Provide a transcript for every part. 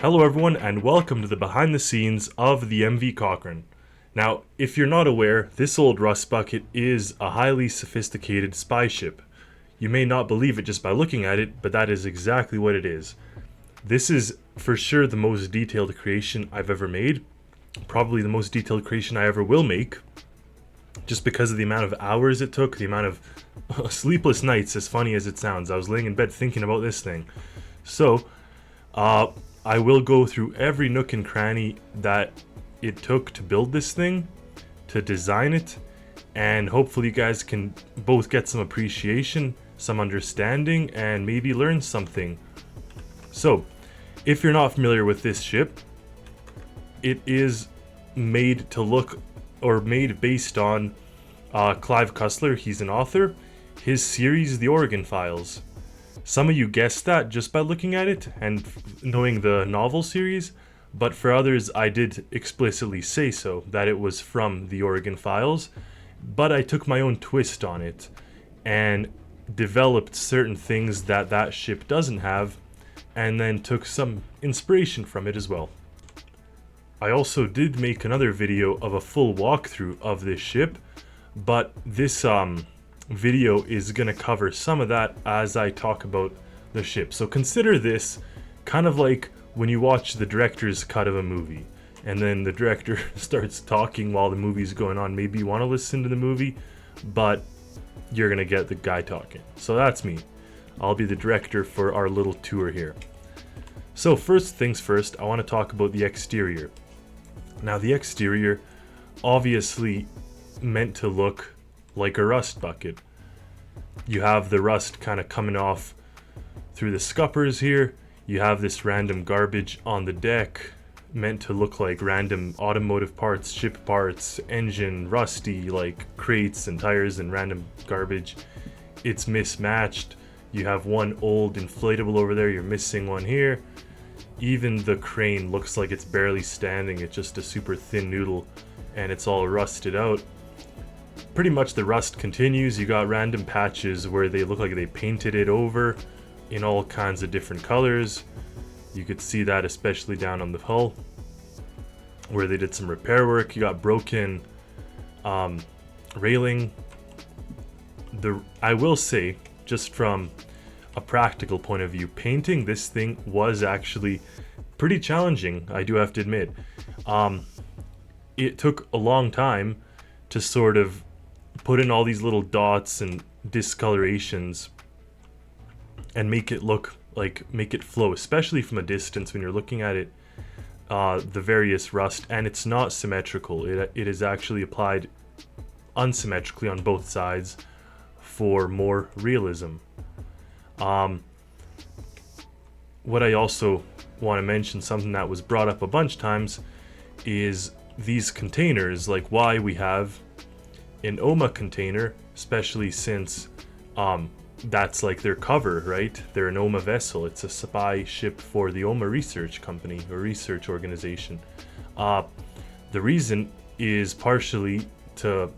Hello everyone and welcome to the behind the scenes of the MV Cochrane. Now, if you're not aware, this old rust bucket is a highly sophisticated spy ship. You may not believe it just by looking at it, but that is exactly what it is. This is for sure the most detailed creation I've ever made, probably the most detailed creation I ever will make, just because of the amount of hours it took, the amount of sleepless nights, as funny as it sounds. I was laying in bed thinking about this thing. So, I will go through every nook and cranny that it took to build this thing, to design it, and hopefully you guys can both get some appreciation, some understanding, and maybe learn something. So, if you're not familiar with this ship, it is made to look, or made based on Clive Cussler. He's an author. His series, The Oregon Files. Some of you guessed that just by looking at it and knowing the novel series, but for others I did explicitly say so, that it was from the Oregon Files, but I took my own twist on it and developed certain things that that ship doesn't have, and then took some inspiration from it as well. I also did make another video of a full walkthrough of this ship, but this video is going to cover some of that as I talk about the ship. So consider this kind of like when you watch the director's cut of a movie and then the director starts talking while the movie's going on. Maybe you want to listen to the movie, but you're going to get the guy talking. So that's me. I'll be the director for our little tour here. So first things first, I want to talk about the exterior. Now the exterior obviously meant to look like a rust bucket. You have the rust kind of coming off through the scuppers here. You have this random garbage on the deck, meant to look like random automotive parts, ship parts, engine, rusty, like crates and tires and random garbage. It's mismatched. You have one old inflatable over there, you're missing one here. Even the crane looks like it's barely standing. It's just a super thin noodle and it's all rusted out. Pretty much the rust continues. You got random patches where they look like they painted it over in all kinds of different colors. You could see that especially down on the hull where they did some repair work. You got broken railing. I will say, just from a practical point of view, painting this thing was actually pretty challenging, I do have to admit. It took a long time to sort of put in all these little dots and discolorations and make it look like, make it flow, especially from a distance when you're looking at it, the various rust, and it's not symmetrical. It is actually applied unsymmetrically on both sides for more realism. What I also want to mention, something that was brought up a bunch of times, is these containers, like why we have an OMA container, especially since that's like their cover, right? They're an OMA vessel. It's a spy ship for the OMA research company or research organization. The reason is partially to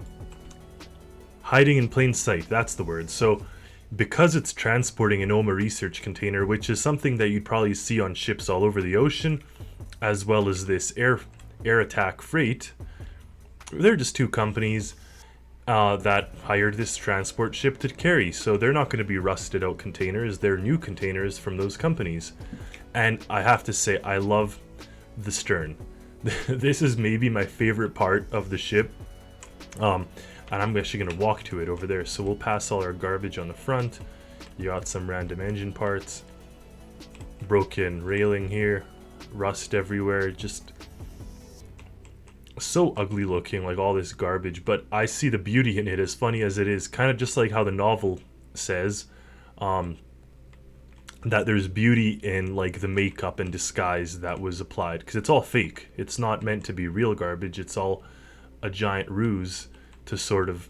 hiding in plain sight. That's the word. So because it's transporting an OMA research container, which is something that you'd probably see on ships all over the ocean, as well as this air attack freight, they're just two companies that hired this transport ship to carry. So they're not going to be rusted out containers. They're new containers from those companies. And I have to say, I love the stern. This is maybe my favorite part of the ship. And I'm actually going to walk to it over there. So we'll pass all our garbage on the front. You got some random engine parts, broken railing here, rust everywhere, just so ugly looking, like all this garbage. But I see the beauty in it, as funny as it is, kind of just like how the novel says, that there's beauty in like the makeup and disguise that was applied, because it's all fake. It's not meant to be real garbage. It's all a giant ruse to sort of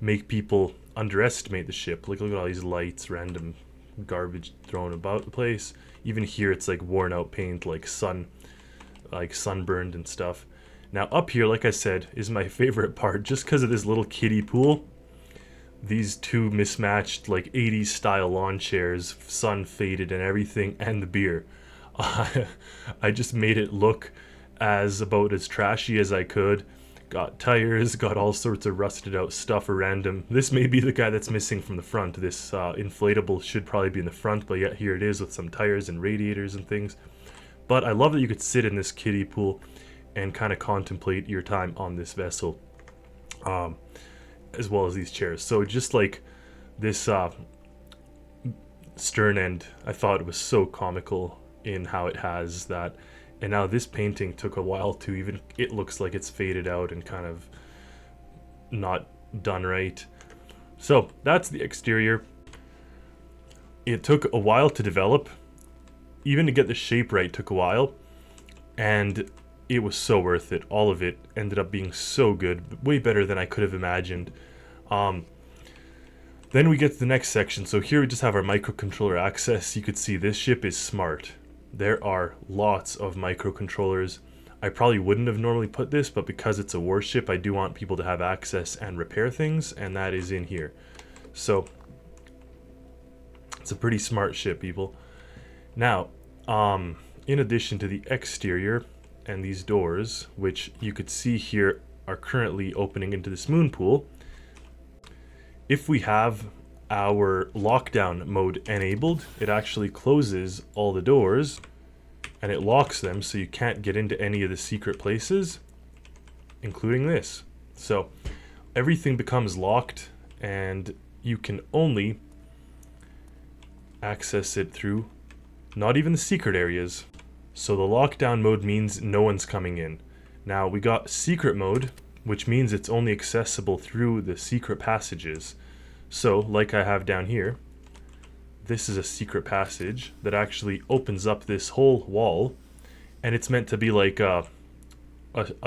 make people underestimate the ship. Like, look at all these lights, random garbage thrown about the place. Even here it's like worn out paint, like sunburned and stuff. Now up here, like I said, is my favorite part, just because of this little kiddie pool. These two mismatched like 80s style lawn chairs, sun faded and everything, and the beer. I just made it look as about as trashy as I could. Got tires, got all sorts of rusted out stuff around him. This may be the guy that's missing from the front. This inflatable should probably be in the front, but yet here it is with some tires and radiators and things. But I love that you could sit in this kiddie pool and kind of contemplate your time on this vessel, as well as these chairs. So just like this stern end, I thought it was so comical in how it has that. And now this painting took a while to even, it looks like it's faded out and kind of not done right. So that's the exterior. It took a while to develop. Even to get the shape right took a while. And it was so worth it. All of it ended up being so good. Way better than I could have imagined. Then we get to the next section. So here we just have our microcontroller access. You could see this ship is smart. There are lots of microcontrollers. I probably wouldn't have normally put this, but because it's a warship, I do want people to have access and repair things, and that is in here. So it's a pretty smart ship, people. Now, in addition to the exterior and these doors, which you could see here are currently opening into this moon pool, if we have our lockdown mode enabled, it actually closes all the doors and it locks them so you can't get into any of the secret places, including this. So everything becomes locked and you can only access it through not even the secret areas. So the lockdown mode means no one's coming in. Now we got secret mode, which means it's only accessible through the secret passages. So, like I have down here, this is a secret passage that actually opens up this whole wall, and it's meant to be like a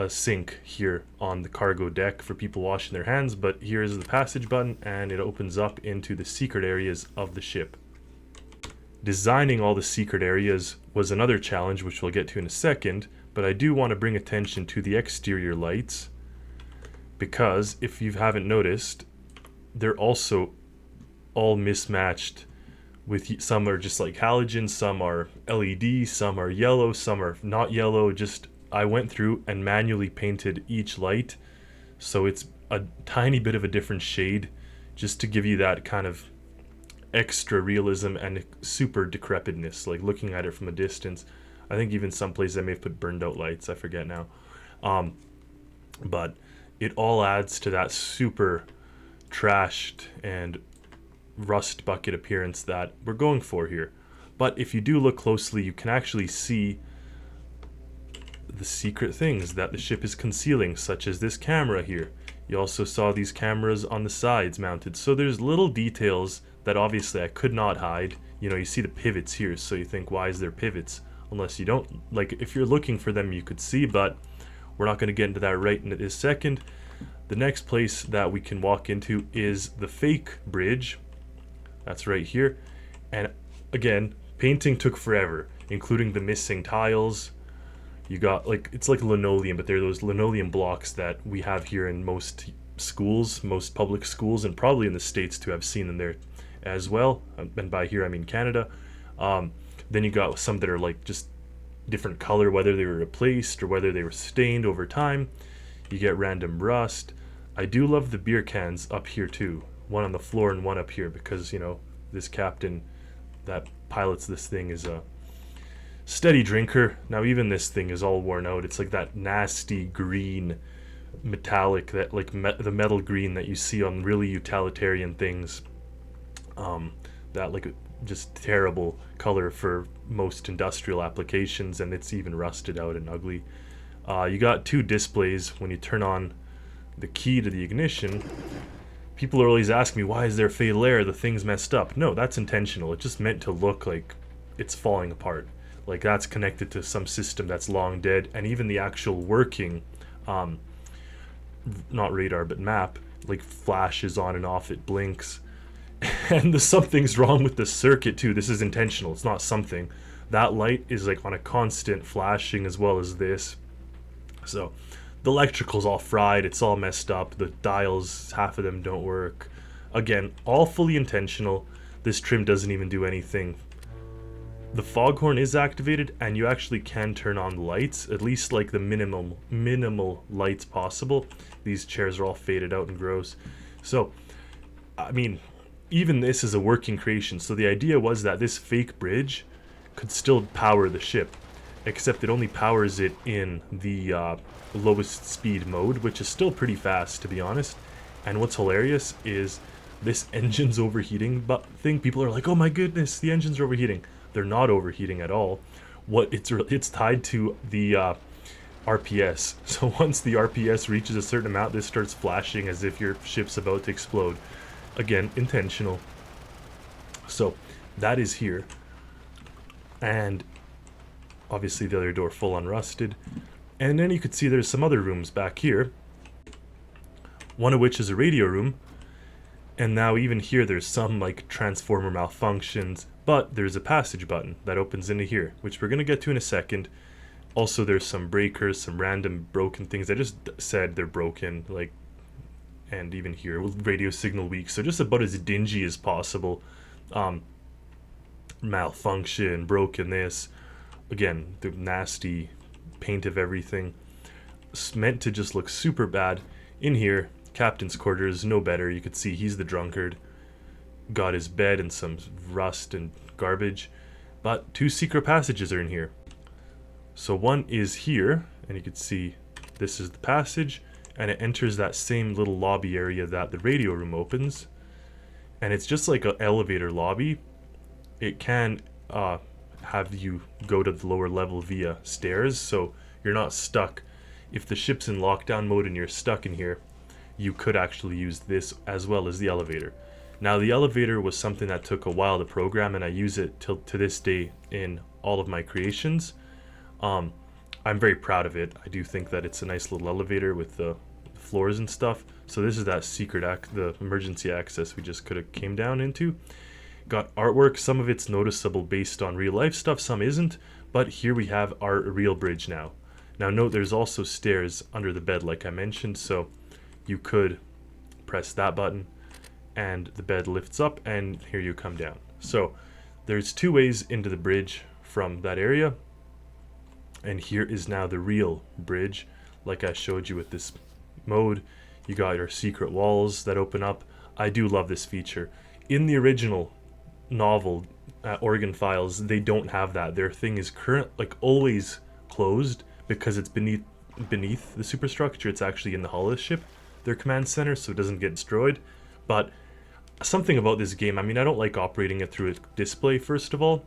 sink here on the cargo deck for people washing their hands, but here's the passage button, and it opens up into the secret areas of the ship. Designing all the secret areas was another challenge, which we'll get to in a second, but I do want to bring attention to the exterior lights, because if you haven't noticed, they're also all mismatched. With some are just like halogen, some are LED, some are yellow, some are not yellow. Just I went through and manually painted each light, so it's a tiny bit of a different shade, just to give you that kind of extra realism and super decrepitness. Like looking at it from a distance, I think even some places I may have put burned out lights. I forget now, but it all adds to that super trashed and rust bucket appearance that we're going for here. But if you do look closely, you can actually see the secret things that the ship is concealing, such as this camera here. You also saw these cameras on the sides mounted. So there's little details that obviously I could not hide. You know, you see the pivots here, so you think, why is there pivots? Unless you don't, like, if you're looking for them, you could see, but we're not going to get into that right in this second. The next place that we can walk into is the fake bridge. That's right here. And again, painting took forever, including the missing tiles. You got, like, it's like linoleum, but they're those linoleum blocks that we have here in most schools, most public schools, and probably in the States too. I've seen them there as well. And by here, I mean Canada. Then you got some that are like just different color, whether they were replaced or whether they were stained over time. You get random rust. I do love the beer cans up here too. One on the floor and one up here because, you know, this captain that pilots this thing is a steady drinker. Now even this thing is all worn out. It's like that nasty green metallic, that like the metal green that you see on really utilitarian things. That like just terrible color for most industrial applications, and it's even rusted out and ugly. You got two displays. When you turn on the key to the ignition, people are always asking me, why is there fatal error? The thing's messed up. No, that's intentional. It's just meant to look like it's falling apart. Like that's connected to some system that's long dead, and even the actual working, not radar, but map, like flashes on and off, it blinks. And something's wrong with the circuit too. This is intentional. It's not something. That light is like on a constant flashing as well as this. So the electrical's all fried. It's all messed up. The dials, half of them don't work. Again, all fully intentional. This trim doesn't even do anything the foghorn is activated, and you actually can turn on the lights, at least like the minimal lights possible. These chairs are all faded out and gross. So, I mean, even this is a working creation. So the idea was that this fake bridge could still power the ship, except it only powers it in the lowest speed mode, which is still pretty fast, to be honest. And what's hilarious is this engine's overheating thing. People are like, oh my goodness, the engine's overheating. They're not overheating at all. What it's tied to the RPS. So once the RPS reaches a certain amount, this starts flashing as if your ship's about to explode. Again, intentional. So that is here. And obviously the other door full on rusted. And then you could see there's some other rooms back here. One of which is a radio room. And now even here there's some like transformer malfunctions, but there's a passage button that opens into here, which we're going to get to in a second. Also there's some breakers, some random broken things. I just said they're broken, like, and even here radio signal weak, so just about as dingy as possible. Malfunction, broken this. Again, the nasty paint of everything. It's meant to just look super bad. In here, captain's quarters, no better. You could see he's the drunkard. Got his bed and some rust and garbage. But 2 secret passages are in here. So one is here, and you can see this is the passage, and it enters that same little lobby area that the radio room opens. And it's just like an elevator lobby. It can have you go to the lower level via stairs, so you're not stuck. If the ship's in lockdown mode and you're stuck in here, you could actually use this as well as the elevator. Now the elevator was something that took a while to program, and I use it to this day in all of my creations. I'm very proud of it. I do think that it's a nice little elevator with the floors and stuff. So this is that secret the emergency access we just could have came down into. Got artwork. Some of it's noticeable based on real life stuff, some isn't, but here we have our real bridge now. Now note there's also stairs under the bed like I mentioned, so you could press that button and the bed lifts up and here you come down. So there's 2 ways into the bridge from that area, and here is now the real bridge like I showed you with this mode. You got your secret walls that open up. I do love this feature. In the original novel Organ Files, they don't have that. Their thing is always closed because it's beneath the superstructure. It's actually in the hull of the ship, their command center, so it doesn't get destroyed. But something about this game, I mean, I don't like operating it through a display first of all.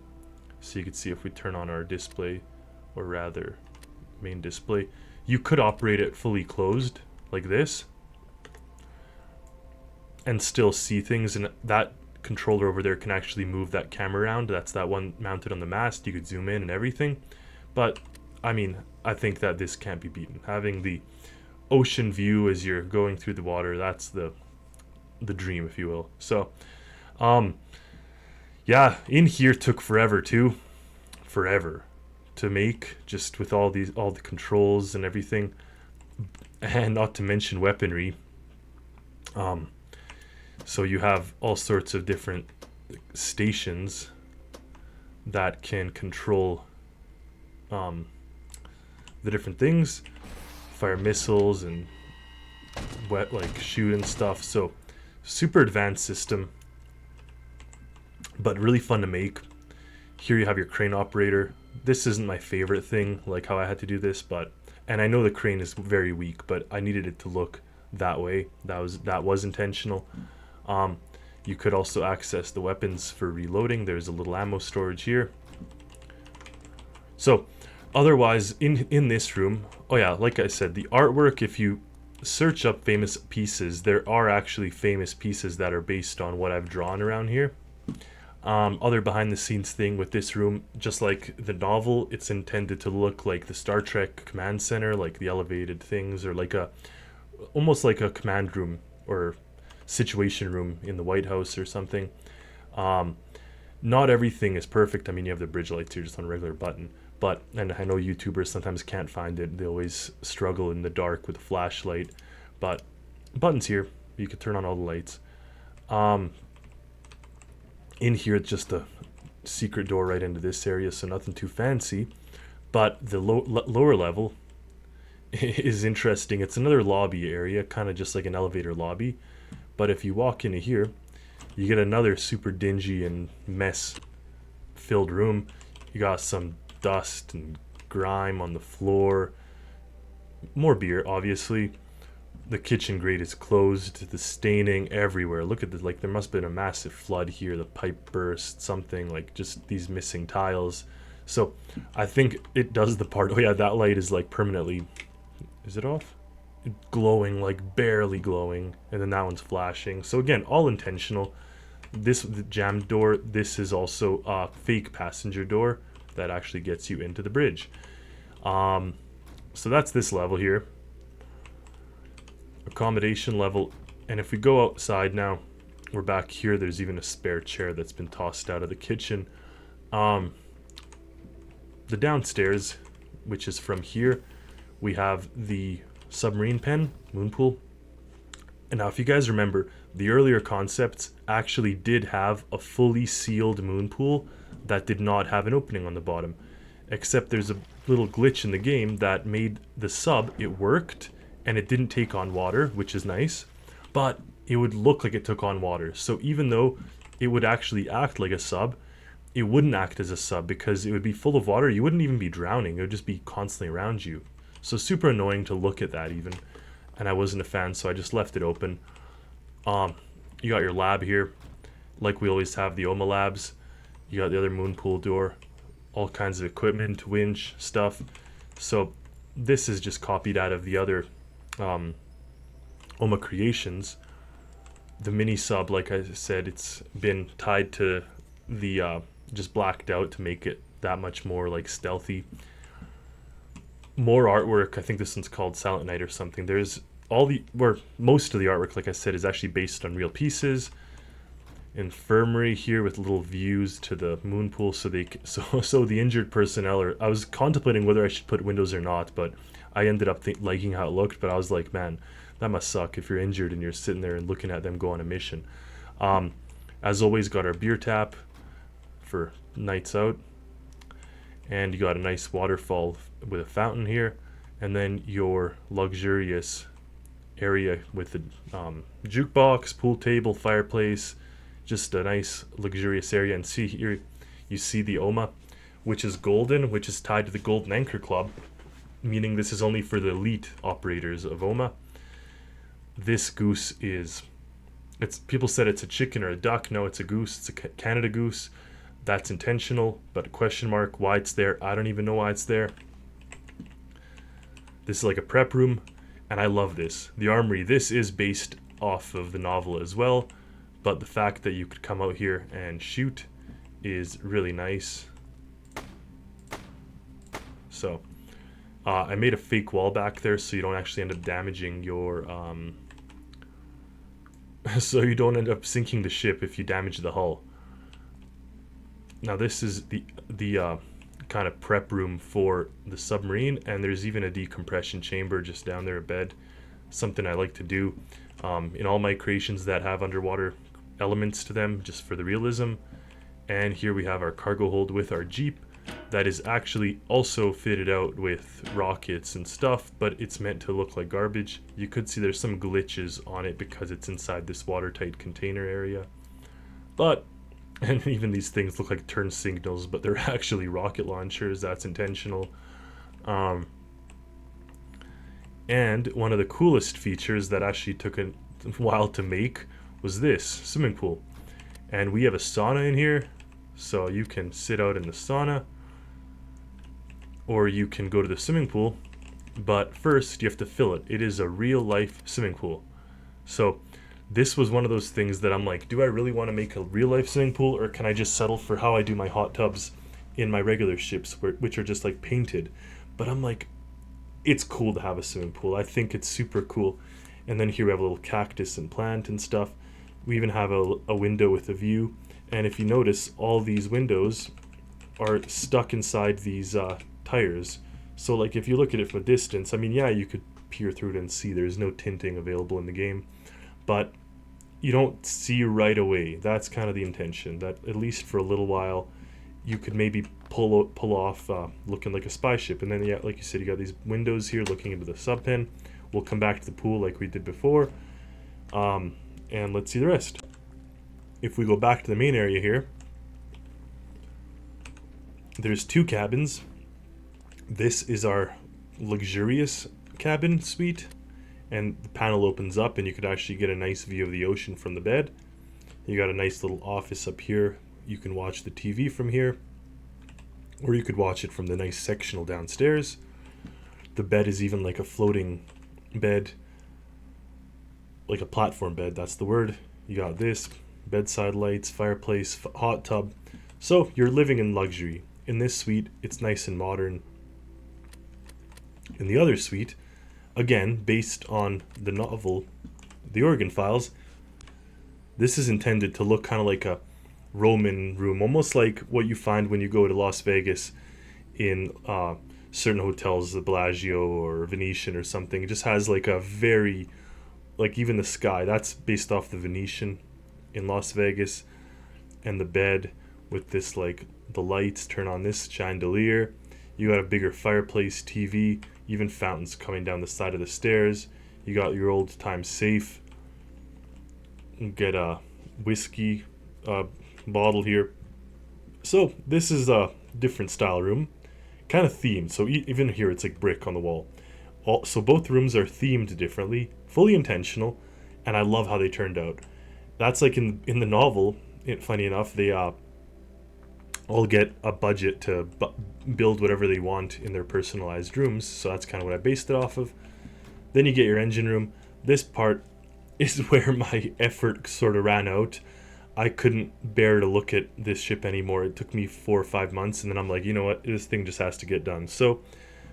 So you can see if we turn on our display, or rather main display, you could operate it fully closed like this and still see things, and that controller over there can actually move that camera around. That's that one mounted on the mast. You could zoom in and everything. But I mean, I think that this can't be beaten. Having the ocean view as you're going through the water, that's the dream, if you will. So yeah, in here took forever to make, just with all the controls and everything, and not to mention weaponry. So you have all sorts of different stations that can control the different things, fire missiles and shoot and stuff. So super advanced system, but really fun to make. Here you have your crane operator. This isn't my favorite thing, like how I had to do this, and I know the crane is very weak, but I needed it to look that way. That was intentional. You could also access the weapons for reloading. There's a little ammo storage here. So otherwise in this room, oh yeah, like I said, the artwork, if you search up famous pieces, there are actually famous pieces that are based on what I've drawn around here. Other behind the scenes thing with this room, just like the novel, it's intended to look like the Star Trek command center, like the elevated things, or almost like a command room or situation room in the White House or something. Not everything is perfect. I mean, you have the bridge lights here just on a regular button, and I know YouTubers sometimes can't find it. They always struggle in the dark with a flashlight, but buttons here, you can turn on all the lights. In here, it's just a secret door right into this area, so nothing too fancy. But the lower level is interesting. It's another lobby area, kind of just like an elevator lobby. But if you walk into here, you get another super dingy and mess filled room. You got some dust and grime on the floor. More beer, obviously. The kitchen grate is closed. The staining everywhere. Look at the, like, there must have been a massive flood here. The pipe burst, something, like just these missing tiles. So I think it does the part. Oh yeah, that light is like permanently, is it off? Glowing, like barely glowing, and then that one's flashing. So again, all intentional. This the jammed door, this is also a fake passenger door that actually gets you into the bridge. So that's this level here, accommodation level. And if we go outside now, we're back here. There's even a spare chair that's been tossed out of the kitchen. The downstairs, which is from here, we have the submarine pen, moon pool. And now if you guys remember, the earlier concepts actually did have a fully sealed moon pool that did not have an opening on the bottom. Except there's a little glitch in the game that made the sub, it worked, and it didn't take on water, which is nice, but it would look like it took on water. So even though it would actually act like a sub, it wouldn't act as a sub because it would be full of water. You wouldn't even be drowning. It would just be constantly around you. So super annoying to look at that even. And I wasn't a fan, so I just left it open. You got your lab here. Like we always have the OMA labs. You got the other moon pool door. All kinds of equipment, winch, stuff. So this is just copied out of the other OMA creations. The Minisub, like I said, it's been tied to the just blacked out to make it that much more like stealthy. More artwork. I think this one's called Silent Night or something. There's most of the artwork, like I said, is actually based on real pieces. Infirmary here with little views to the moon pool, so the injured personnel are. I was contemplating whether I should put windows or not, but I ended up liking how it looked. But I was like, man, that must suck if you're injured and you're sitting there and looking at them go on a mission. As always, got our beer tap for nights out, and you got a nice waterfall with a fountain here, and then your luxurious area with the jukebox, pool table, fireplace. Just a nice luxurious area. And see here, you see the OMA, which is golden, which is tied to the Golden Anchor Club, meaning this is only for the elite operators of OMA. This goose is, people said it's a chicken or a duck. No, it's a goose. It's a Canada goose. That's intentional, but a question mark why it's there. I don't even know why it's there. This is like a prep room, and I love this. The armory, this is based off of the novel as well. But the fact that you could come out here and shoot is really nice. So I made a fake wall back there so you don't actually end up damaging your so you don't end up sinking the ship if you damage the hull. Now this is the kind of prep room for the submarine, and there's even a decompression chamber just down there, a bed. Something I like to do in all my creations that have underwater elements to them, just for the realism. And here we have our cargo hold with our Jeep that is actually also fitted out with rockets and stuff, but it's meant to look like garbage. You could see there's some glitches on it because it's inside this watertight container area. But, and even these things look like turn signals, but they're actually rocket launchers. That's intentional. And one of the coolest features that actually took a while to make was this swimming pool. And we have a sauna in here, so you can sit out in the sauna, or you can go to the swimming pool, but first you have to fill it. It is a real life swimming pool. So this was one of those things that I'm like, do I really want to make a real life swimming pool, or can I just settle for how I do my hot tubs in my regular ships, which are just like painted? But I'm like, it's cool to have a swimming pool. I think it's super cool. And then here we have a little cactus and plant and stuff. We even have a window with a view. And if you notice, all these windows are stuck inside these tires. So like if you look at it from a distance, I mean, yeah, you could peer through it and see there's no tinting available in the game, but you don't see right away. That's kind of the intention, that at least for a little while you could maybe pull off looking like a spy ship. And then, yeah, like you said, you got these windows here looking into the sub pen. We'll come back to the pool like we did before, and let's see the rest. If we go back to the main area here, there's 2 cabins. This is our luxurious cabin suite, and the panel opens up and you could actually get a nice view of the ocean from the bed. You got a nice little office up here. You can watch the TV from here, or you could watch it from the nice sectional downstairs. The bed is even like a floating bed, like a platform bed, that's the word. You got this, bedside lights, fireplace, hot tub. So you're living in luxury. In this suite, it's nice and modern. In the other suite, again, based on the novel, The Oregon Files, this is intended to look kind of like a Roman room, almost like what you find when you go to Las Vegas in certain hotels, the Bellagio or Venetian or something. It just has like a very, like even the sky, that's based off the Venetian in Las Vegas. And the bed with this, like the lights, turn on this chandelier. You got a bigger fireplace, TV, even fountains coming down the side of the stairs. You got your old time safe. You get a whiskey bottle here. So this is a different style room, kind of themed. So even here it's like brick on the wall. So both rooms are themed differently, fully intentional, and I love how they turned out. That's like in the novel. Funny enough, they all get a budget to build whatever they want in their personalized rooms. So that's kind of what I based it off of. Then you get your engine room. This part is where my effort sort of ran out. I couldn't bear to look at this ship anymore. It took me 4 or 5 months, and then I'm like, you know what, this thing just has to get done. So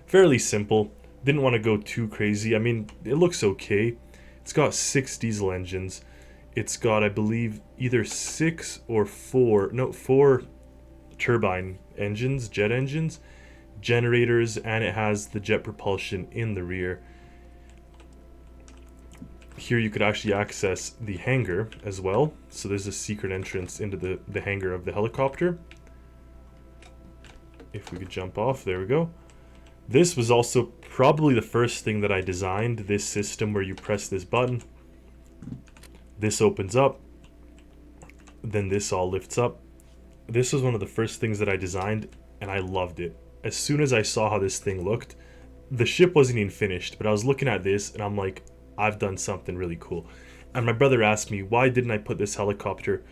fairly simple. Didn't want to go too crazy. I mean, it looks okay. It's got 6 diesel engines. It's got, I believe, either 6 or 4 turbine engines, jet engines, generators, and it has the jet propulsion in the rear. Here you could actually access the hangar as well. So there's a secret entrance into the hangar of the helicopter. If we could jump off, there we go. This was also probably the first thing that I designed, this system where you press this button. This opens up. Then this all lifts up. This was one of the first things that I designed, and I loved it. As soon as I saw how this thing looked, the ship wasn't even finished, but I was looking at this and I'm like, I've done something really cool. And my brother asked me, why didn't I put this helicopter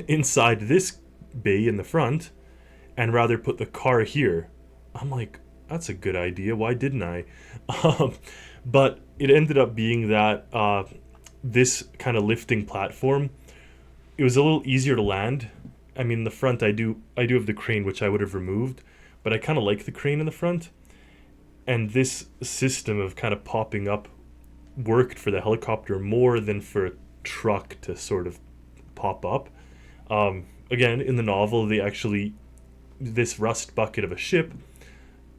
inside this bay in the front and rather put the car here? I'm like, that's a good idea. Why didn't I? But it ended up being that this kind of lifting platform, it was a little easier to land. I mean, in the front, I do have the crane, which I would have removed, but I kind of like the crane in the front. And this system of kind of popping up worked for the helicopter more than for a truck to sort of pop up. Again, in the novel, this rust bucket of a ship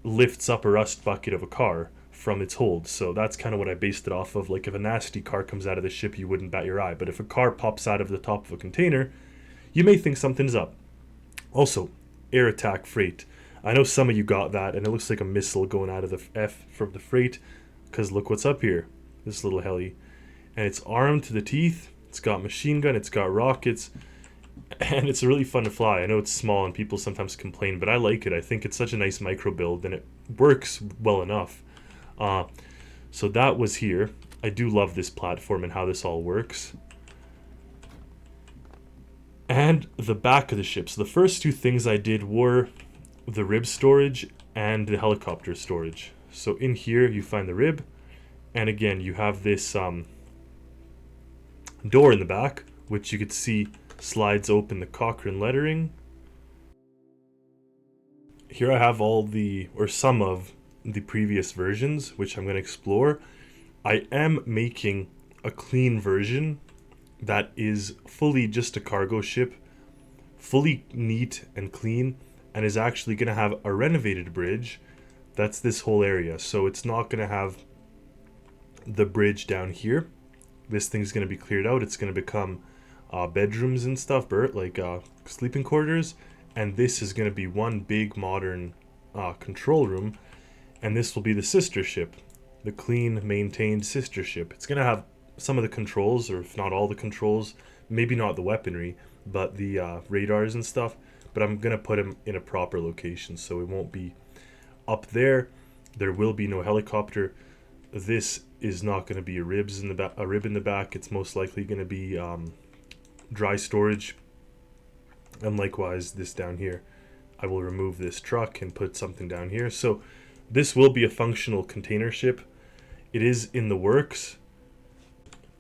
lifts up a rust bucket of a car from its hold. So that's kind of what I based it off of. Like if a nasty car comes out of the ship, you wouldn't bat your eye. But if a car pops out of the top of a container, you may think something's up. Also, air attack freight. I know some of you got that, and it looks like a missile going out of the F from the freight, because look what's up here. This little heli. And it's armed to the teeth. It's got machine gun. It's got rockets. And it's really fun to fly. I know it's small and people sometimes complain, but I like it. I think it's such a nice micro build, and it works well enough. So that was here. I do love this platform and how this all works. And the back of the ship. So the first 2 things I did were the rib storage and the helicopter storage. So in here you find the rib, and again you have this door in the back, which you could see slides open the Cochrane lettering. Here I have some of the previous versions, which I'm going to explore. I am making a clean version that is fully just a cargo ship, fully neat and clean, and is actually going to have a renovated bridge. That's this whole area. So it's not going to have the bridge down here. This thing's going to be cleared out. It's going to become bedrooms and stuff, like sleeping quarters. and this is going to be one big modern control room, and this will be the sister ship, the clean, maintained sister ship. It's going to have some of the controls, or if not all the controls, maybe not the weaponry, but the radars and stuff, but I'm going to put them in a proper location, so it won't be up there. There will be no helicopter. This is not going to be a rib in the back. It's most likely going to be dry storage. And likewise, this down here, I will remove this truck and put something down here. So this will be a functional container ship. It is in the works.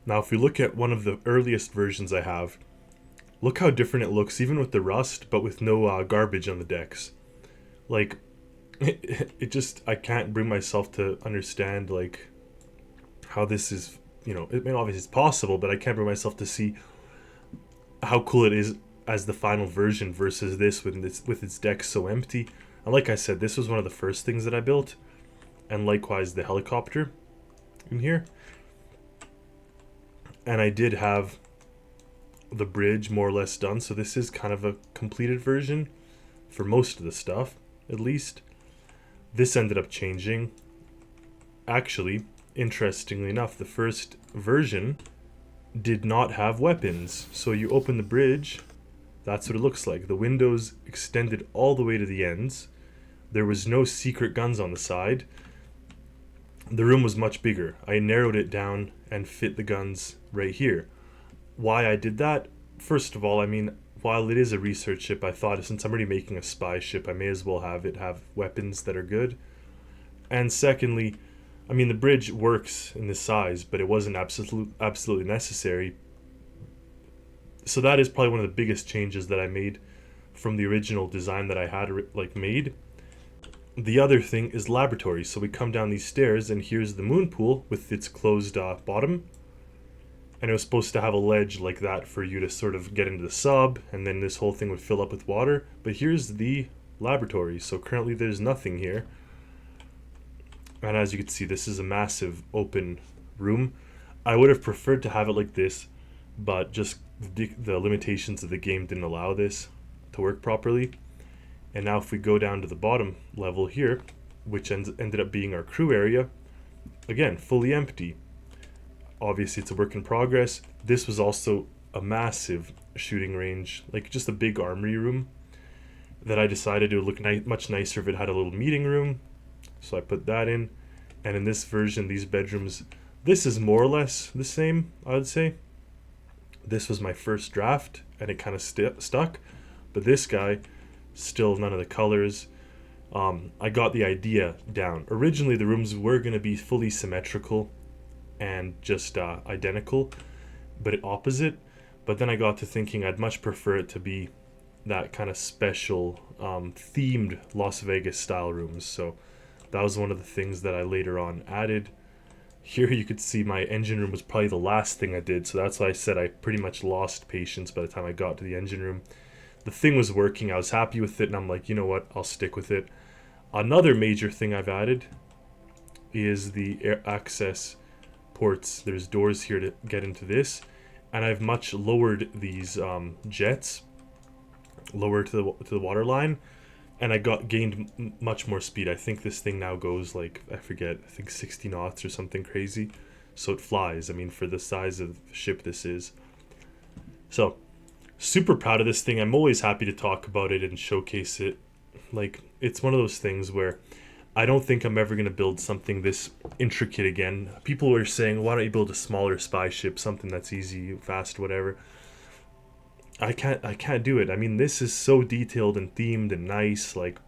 Now, if we look at one of the earliest versions I have, look how different it looks, even with the rust, but with no garbage on the decks. Like, it just, I can't bring myself to understand, like, how this is, you know, I mean, obviously it's possible, but I can't bring myself to see how cool it is as the final version versus this with its decks so empty. And like I said, this was one of the first things that I built, and likewise the helicopter in here. And I did have the bridge more or less done, so this is kind of a completed version for most of the stuff, at least. This ended up changing. Actually, interestingly enough, the first version did not have weapons. So you open the bridge, that's what it looks like. The windows extended all the way to the ends. There was no secret guns on the side. The room was much bigger. I narrowed it down and fit the guns right here. Why I did that? First of all, I mean, while it is a research ship, I thought since I'm already making a spy ship, I may as well have it have weapons that are good. And secondly, I mean, the bridge works in this size, but it wasn't absolutely necessary. So that is probably one of the biggest changes that I made from the original design that I had made. The other thing is laboratory. So we come down these stairs, and here's the moon pool with its closed bottom. And it was supposed to have a ledge like that for you to sort of get into the sub, and then this whole thing would fill up with water. But here's the laboratory. So currently there's nothing here. And as you can see, this is a massive open room. I would have preferred to have it like this, but just the limitations of the game didn't allow this to work properly. And now if we go down to the bottom level here, which ended up being our crew area, again, fully empty. Obviously, it's a work in progress. This was also a massive shooting range, like just a big armory room that I decided it would look much nicer if it had a little meeting room. So I put that in. And in this version, these bedrooms, this is more or less the same, I would say. This was my first draft, and it kind of stuck. But this guy, still none of the colors. I got the idea down. Originally, the rooms were going to be fully symmetrical and just identical, but opposite. But then I got to thinking I'd much prefer it to be that kind of special themed Las Vegas style rooms. So that was one of the things that I later on added. Here you could see my engine room was probably the last thing I did, so that's why I said I pretty much lost patience by the time I got to the engine room. The thing was working, I was happy with it, and I'm like, you know what, I'll stick with it. Another major thing I've added is the air access ports. There's doors here to get into this, and I've much lowered these jets lower to the water line, and I gained much more speed. I think this thing now goes like, I think 60 knots or something crazy. So it flies. I mean, for the size of ship this is. So, super proud of this thing. I'm always happy to talk about it and showcase it. Like, it's one of those things where I don't think I'm ever going to build something this intricate again. People were saying, why don't you build a smaller spy ship, something that's easy, fast, whatever. I can't do it. I mean, this is so detailed and themed and nice. Like,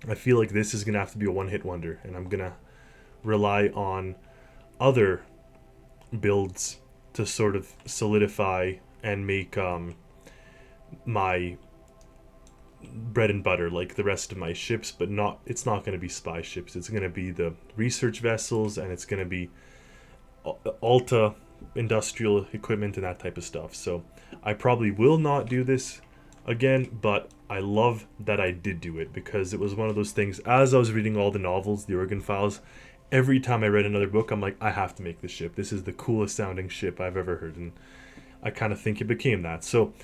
I feel like this is going to have to be a one-hit wonder, and I'm going to rely on other builds to sort of solidify and make my bread and butter like the rest of my ships, but it's not going to be spy ships. It's going to be the research vessels, and it's going to be Alta industrial equipment and that type of stuff. So I probably will not do this again, but I love that I did do it, because it was one of those things, as I was reading all the novels, the Oregon Files, every time I read another book, I'm like, I have to make this ship. This is the coolest sounding ship I've ever heard, and I kind of think it became that. So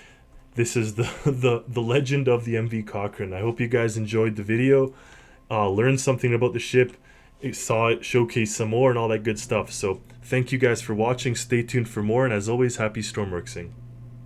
this is the legend of the MV Cochrane. I hope you guys enjoyed the video, learned something about the ship, saw it showcase some more and all that good stuff. So thank you guys for watching. Stay tuned for more, and as always, happy stormworksing.